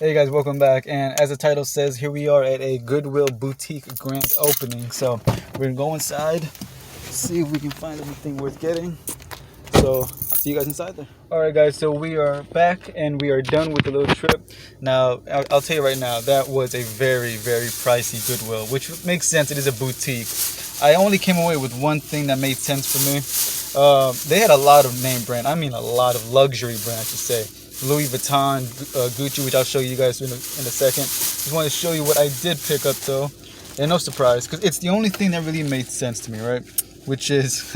Hey guys, welcome back. And as the title says, here we are at a Goodwill boutique grand opening. So we're gonna go inside, see if we can find anything worth getting. So I'll see you guys inside there. All right, guys. So we are back and we are done with the little trip. Now I'll tell you right now, that was a very, very pricey Goodwill, which makes sense. It is a boutique. I only came away with one thing that made sense for me. They had a lot of name brand. I mean, a lot of luxury brand, I should say. Louis Vuitton, Gucci, which I'll show you guys in a second. Just want to show you what I did pick up though, and no surprise, because it's the only thing that really made sense to me, right? Which is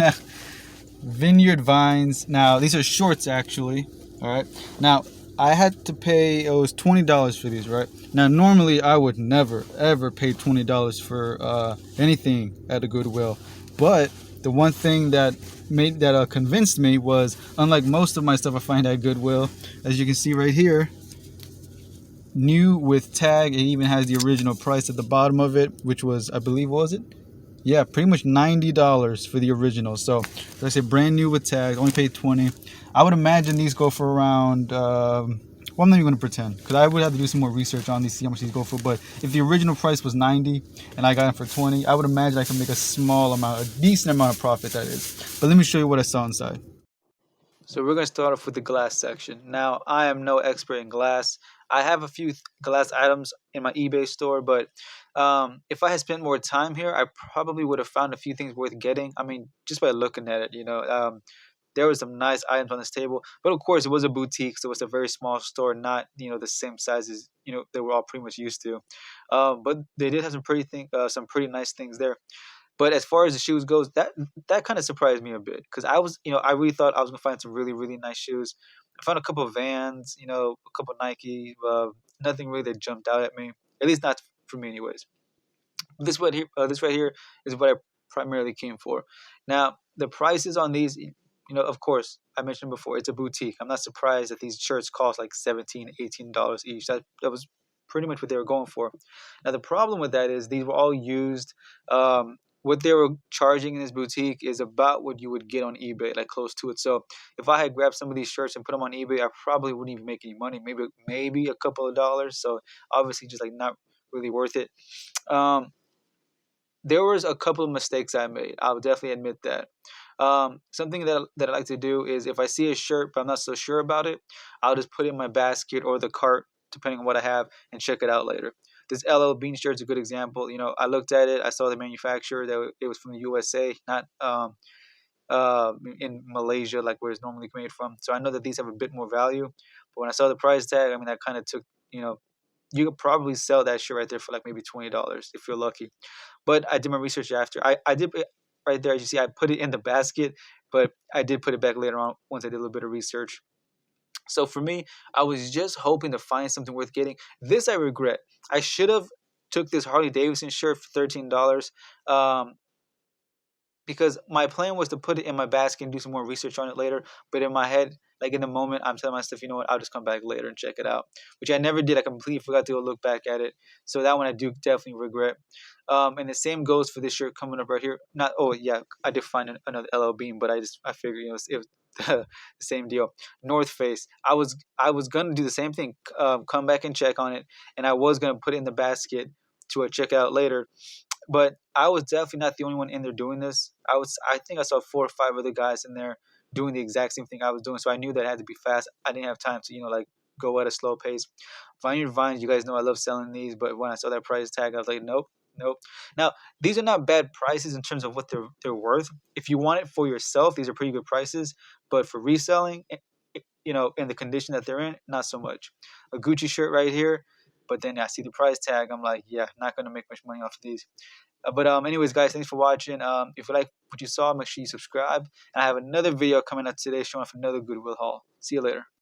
Vineyard Vines. Now these are shorts actually. All right. Now I had to pay. It was $20 for these, right? Now normally I would never ever pay $20 for anything at a Goodwill, but the one thing that convinced me was, unlike most of my stuff I find at Goodwill, as you can see right here, new with tag. It even has the original price at the bottom of it, which was, I believe, what was it? Yeah, pretty much $90 for the original. So like I said, brand new with tag, only paid 20. I would imagine these go for around well, I'm not even going to pretend, because I would have to do some more research on these, see how much these go for. But if the original price was 90 and I got them for 20, I would imagine I can make a small amount, a decent amount of profit, that is. But let me show you what I saw inside. So we're going to start off with the glass section. Now, I am no expert in glass. I have a few glass items in my eBay store, but if I had spent more time here, I probably would have found a few things worth getting. I mean, just by looking at it. There were some nice items on this table, but of course, it was a boutique, so it's a very small store, not the same size as they were all pretty much used to. But they did have some pretty nice things there. But as far as the shoes goes, that kind of surprised me a bit, because I really thought I was gonna find some really really nice shoes. I found a couple of Vans, a couple of Nike, nothing really that jumped out at me. At least not for me, anyways. This right here is what I primarily came for. Now the prices on these, of course, I mentioned before, it's a boutique. I'm not surprised that these shirts cost like $17, $18 each. That was pretty much what they were going for. Now the problem with that is these were all used. What they were charging in this boutique is about what you would get on eBay, like close to it. So if I had grabbed some of these shirts and put them on eBay, I probably wouldn't even make any money. Maybe a couple of dollars. So obviously, just like not really worth it. Um, there was a couple of mistakes I made. I'll definitely admit that. Something that I like to do is, if I see a shirt but I'm not so sure about it, I'll just put it in my basket or the cart, depending on what I have, and check it out later. This LL Bean shirt is a good example. I looked at it. I saw the manufacturer, that it was from the USA, not in Malaysia, like where it's normally made from. So I know that these have a bit more value. But when I saw the price tag, I mean, that kind of took, you could probably sell that shirt right there for like maybe $20 if you're lucky. But I did my research after. I did it right there, as you see, I put it in the basket, but I did put it back later on once I did a little bit of research. So for me, I was just hoping to find something worth getting. This I regret. I should have took this Harley Davidson shirt for $13. Um, because my plan was to put it in my basket and do some more research on it later. But in my head, like in the moment, I'm telling myself, you know what, I'll just come back later and check it out, which I never did. I completely forgot to go look back at it. So that one I do definitely regret. And the same goes for this shirt coming up right here. Not, oh yeah, I did find another LL Bean, but I figured it was the same deal. North Face. I was gonna do the same thing. Come back and check on it, and I was gonna put it in the basket to check it out later, but I was definitely not the only one in there doing this. I think I saw 4 or 5 other guys in there doing the exact same thing I was doing. So I knew that I had to be fast. I didn't have time to, like go at a slow pace. Vineyard Vines, you guys know I love selling these, but when I saw that price tag, I was like, nope, nope. Now, these are not bad prices in terms of what they're worth. If you want it for yourself, these are pretty good prices. But for reselling, in the condition that they're in, not so much. A Gucci shirt right here, but then I see the price tag. I'm like, yeah, not gonna make much money off of these. But anyways, guys, thanks for watching. If you like what you saw, make sure you subscribe. And I have another video coming up today showing off another Goodwill haul. See you later.